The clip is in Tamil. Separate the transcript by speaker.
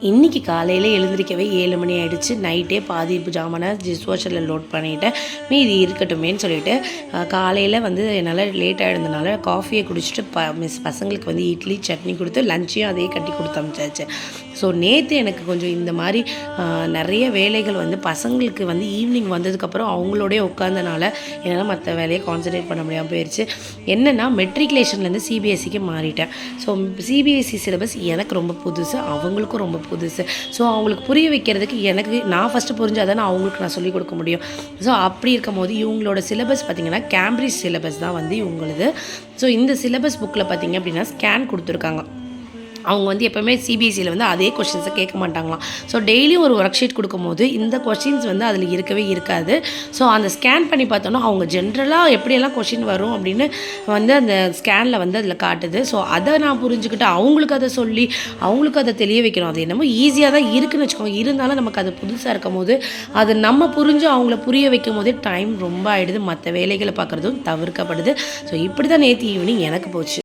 Speaker 1: இன்றைக்கி காலையில் எழுந்திரிக்கவே 7 மணி ஆகிடுச்சு. நைட்டே பாதி ஜாமானை டிஷ்வாஷரில் லோட் பண்ணிவிட்டேன். மீதி இருக்கட்டுமேன்னு சொல்லிவிட்டு காலையில் என்னால் லேட் ஆகிடுறதுனால காஃபியை குடிச்சிட்டு பசங்களுக்கு இட்லி சட்னி கொடுத்து லஞ்சையும் அதே கட்டி கொடுத்து அனுப்பிச்சாச்சு. ஸோ நேற்று எனக்கு கொஞ்சம் இந்த மாதிரி நிறைய வேலைகள் பசங்களுக்கு ஈவினிங் வந்ததுக்கப்புறம் அவங்களோடய உட்காந்தனால என்னால் மற்ற வேலையை கான்சன்ட்ரேட் பண்ண முடியாமல் போயிடுச்சு. என்னென்னா மெட்ரிகுலேஷன்லேருந்து சிபிஎஸ்சிக்கு மாறிட்டேன். ஸோ சிபிஎஸ்சி சிலபஸ் எனக்கு ரொம்ப புதுசு, அவங்களுக்கும் ரொம்ப புதுசு. ஸோ அவங்களுக்கு புரிய வைக்கிறதுக்கு நான் ஃபஸ்ட்டு புரிஞ்சால் தானே அவங்களுக்கு நான் சொல்லிக் கொடுக்க முடியும். ஸோ அப்படி இருக்கும் போது இவங்களோட சிலபஸ் பார்த்திங்கன்னா கேம்பிரிட்ஜ் சிலபஸ் தான் இவங்களுது. ஸோ இந்த சிலபஸ் புக்கில் பார்த்திங்க அப்படின்னா ஸ்கேன் கொடுத்துருக்காங்க. அவங்க எப்போவுமே சிபிஎஸ்சியில் அதே கொஷின்ஸை கேட்க மாட்டாங்களாம். ஸோ டெய்லியும் ஒரு ஒர்க் ஷீட் கொடுக்கும்போது இந்த கொஷின்ஸ் அதில் இருக்கவே இருக்காது. ஸோ அந்த ஸ்கேன் பண்ணி பார்த்தோன்னா அவங்க ஜென்ரலாக எப்படியெல்லாம் கொஷின் வரும் அப்படின்னு அந்த ஸ்கேனில் அதில் காட்டுது. ஸோ அதை நான் புரிஞ்சுக்கிட்டு அவங்களுக்கு அதை சொல்லி அவங்களுக்கு அதை தெரிய வைக்கணும். அது என்னமோ ஈஸியாக தான் இருக்குதுன்னு வச்சுக்கோங்க. இருந்தாலும் நமக்கு அது புதுசாக இருக்கும் போது அது நம்ம புரிஞ்சு அவங்கள புரிய வைக்கும் போதே டைம் ரொம்ப ஆகிடுது. மற்ற வேலைகளை பார்க்குறதும் தவிர்க்கப்படுது. ஸோ இப்படி தான் நேற்று ஈவினிங் எனக்கு போச்சு.